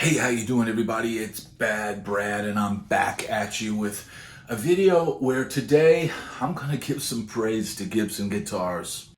Hey, how you doing, everybody? It's Bad Brad, and I'm back at you with a video where today I'm gonna give some praise to Gibson guitars.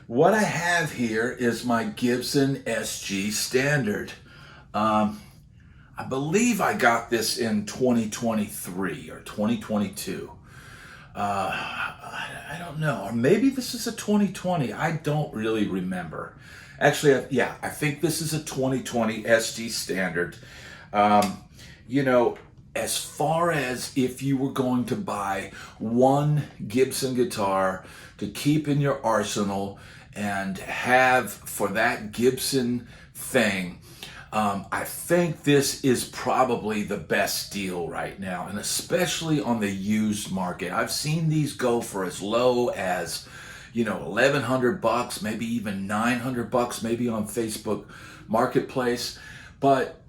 What I have here is my Gibson SG Standard. I believe I got this in 2023 or 2022. I don't know, or maybe this is a 2020. I don't really remember. Actually, yeah, I think this is a 2020 SG Standard. As far as if you were going to buy one Gibson guitar to keep in your arsenal and have for that Gibson thing, I think this is probably the best deal right now, and especially on the used market. I've seen these go for as low as, $1,100, maybe even $900, maybe on Facebook Marketplace. But,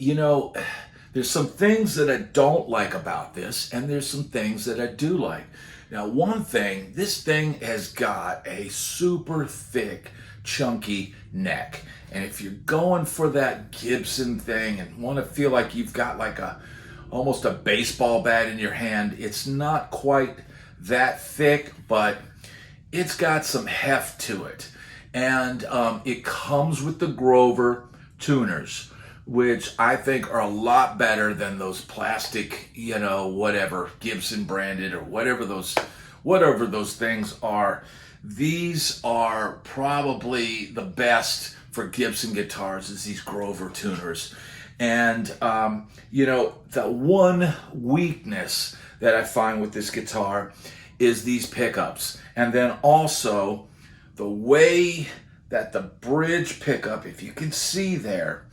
there's some things that I don't like about this, and there's some things that I do like. Now, one thing, this thing has got a super thick, chunky neck. And if you're going for that Gibson thing and want to feel like you've got like almost a baseball bat in your hand, it's not quite that thick, but it's got some heft to it. And it comes with the Grover tuners, which I think are a lot better than those plastic, whatever, Gibson branded or whatever those things are. these are probably the best for Gibson guitars, is these Grover tuners. And, the one weakness that I find with this guitar is these pickups. And then also the way that the bridge pickup, if you can see there,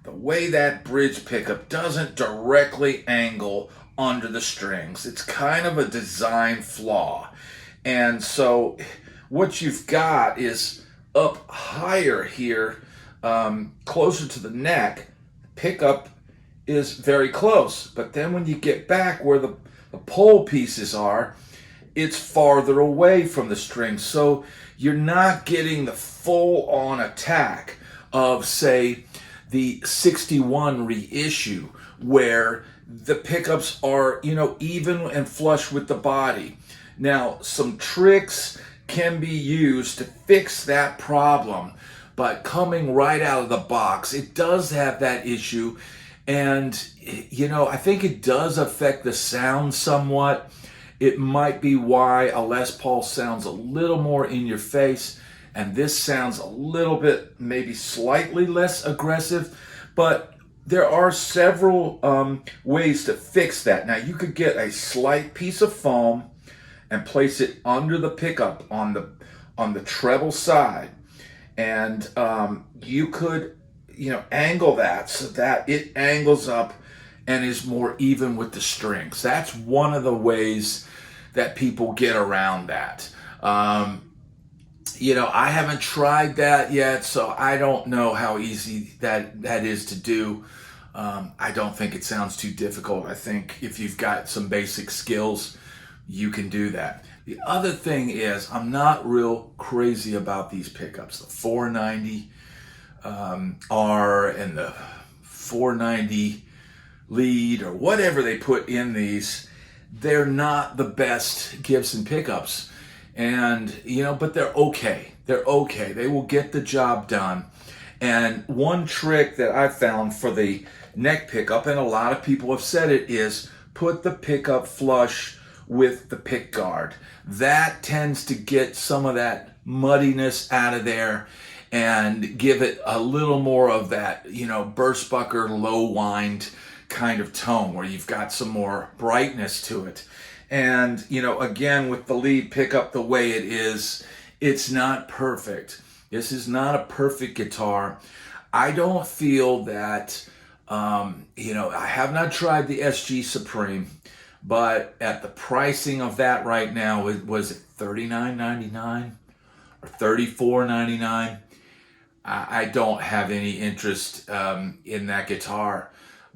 the way that bridge pickup doesn't directly angle under the strings. It's kind of a design flaw. And so what you've got is up higher here, closer to the neck, pickup is very close. But then when you get back where the pole pieces are, it's farther away from the string. So you're not getting the full-on attack of, say, the 61 reissue, where the pickups are, even and flush with the body. Now, some tricks can be used to fix that problem, but coming right out of the box, it does have that issue. And, I think it does affect the sound somewhat. It might be why a Les Paul sounds a little more in your face, and this sounds a little bit, maybe slightly less aggressive, but there are several ways to fix that. Now, you could get a slight piece of foam and place it under the pickup on the treble side, and you could, angle that so that it angles up and is more even with the strings. That's one of the ways that people get around that. I haven't tried that yet, so I don't know how easy that is to do. I don't think it sounds too difficult. I think if you've got some basic skills, you can do that. The other thing is, I'm not real crazy about these pickups. The 490 R and the 490 lead, or whatever they put in these, they're not the best Gibson pickups. And, but they're okay. They're okay. They will get the job done. And one trick that I found for the neck pickup, and a lot of people have said it, is put the pickup flush with the pick guard. That tends to get some of that muddiness out of there and give it a little more of that, Burstbucker low wind kind of tone, where you've got some more brightness to it. And, again, with the lead pickup the way it is, it's not perfect. This is not a perfect guitar. I don't feel that, I have not tried the SG Supreme, but at the pricing of that right now, was it $39.99 or $34.99? I don't have any interest in that guitar.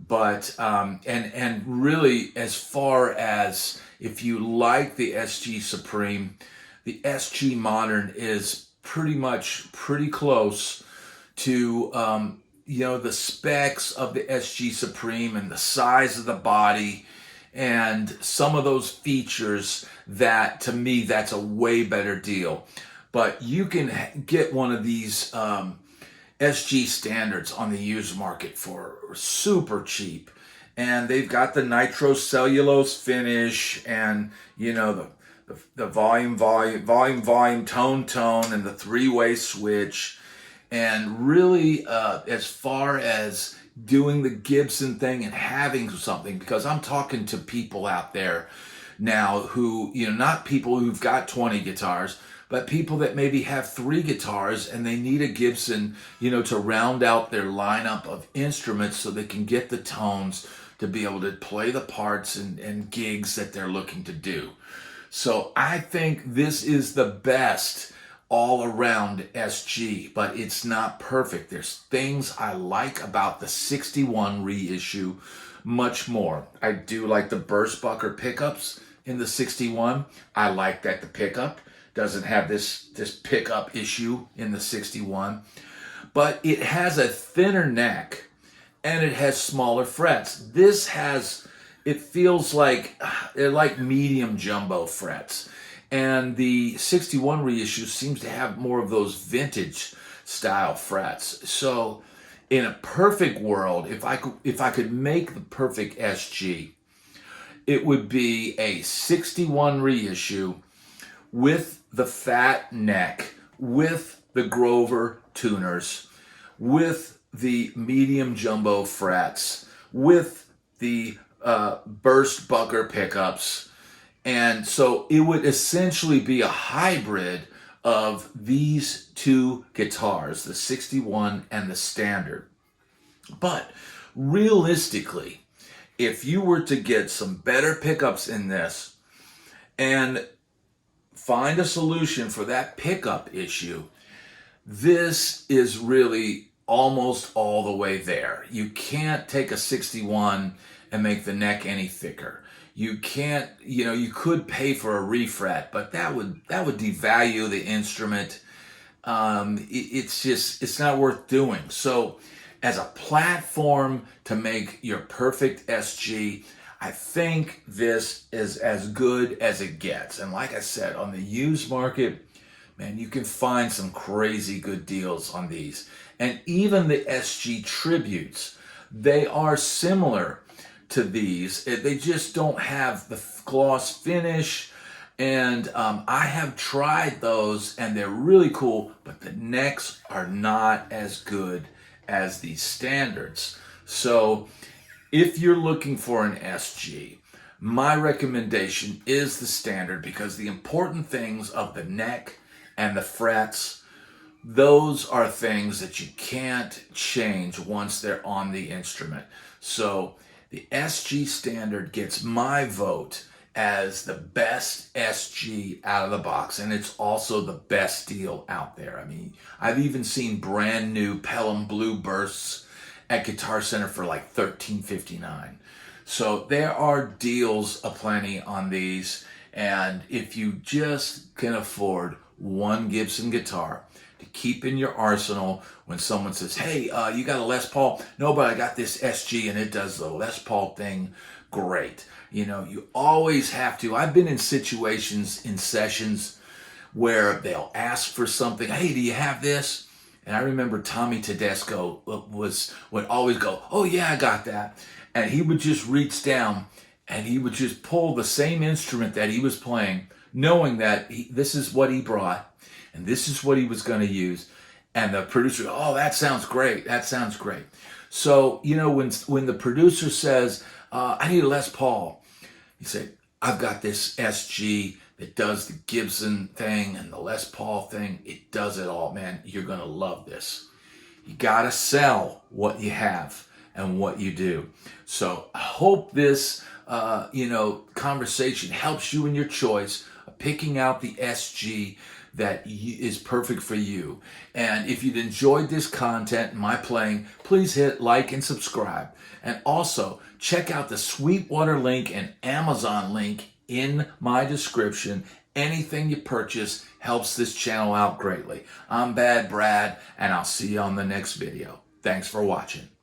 But and really, as far as if you like the SG Supreme, the SG Modern is pretty close to the specs of the SG Supreme and the size of the body and some of those features. That, to me, that's a way better deal. But you can get one of these SG Standards on the used market for super cheap, and they've got the nitrocellulose finish, and the volume, tone, and the three-way switch. And really, as far as doing the Gibson thing and having something, because I'm talking to people out there now who, not people who've got 20 guitars, but people that maybe have 3 guitars and they need a Gibson, to round out their lineup of instruments so they can get the tones to be able to play the parts and gigs that they're looking to do. So I think this is the best all-around SG, but it's not perfect. There's things I like about the 61 reissue much more. I do like the Burstbucker pickups in the 61. I like that the pickup doesn't have this pickup issue in the 61, but it has a thinner neck and it has smaller frets. It feels like they're like medium jumbo frets, and the 61 reissue seems to have more of those vintage style frets. So in a perfect world, if I could make the perfect SG, it would be a 61 reissue with the fat neck, with the Grover tuners, with the medium jumbo frets, with the burst bucker pickups. And so it would essentially be a hybrid of these two guitars, the 61 and the Standard. But realistically, if you were to get some better pickups in this and find a solution for that pickup issue, this is really almost all the way there. You can't take a 61 and make the neck any thicker. You can't, you could pay for a refret, but that would devalue the instrument. It's not worth doing. So as a platform to make your perfect SG, I think this is as good as it gets. And like I said, on the used market, man, you can find some crazy good deals on these. And even the SG Tributes, they are similar to these. They just don't have the gloss finish. And I have tried those and they're really cool, but the necks are not as good as these Standards. So if you're looking for an SG, my recommendation is the Standard, because the important things of the neck and the frets, those are things that you can't change once they're on the instrument. So the SG Standard gets my vote as the best SG out of the box, and it's also the best deal out there. I mean, I've even seen brand new Pelham Blue Bursts at Guitar Center for like $13.59. So there are deals aplenty on these, and if you just can afford one Gibson guitar to keep in your arsenal when someone says, hey, you got a Les Paul? No, but I got this SG and it does the Les Paul thing great. You always have to. I've been in situations, in sessions, where they'll ask for something. Hey, do you have this? And I remember Tommy Tedesco would always go, oh yeah, I got that. And he would just reach down and he would just pull the same instrument that he was playing, knowing that this is what he brought and this is what he was going to use. And the producer, oh, that sounds great. That sounds great. So, when the producer says, I need a Les Paul, you say, I've got this SG that does the Gibson thing and the Les Paul thing. It does it all, man. You're going to love this. You got to sell what you have and what you do. So I hope this, conversation helps you in your choice of picking out the SG that is perfect for you. And if you'd enjoyed this content and my playing, please hit like and subscribe. And also check out the Sweetwater link and Amazon link in my description. Anything you purchase helps this channel out greatly. I'm Bad Brad, and I'll see you on the next video. Thanks for watching.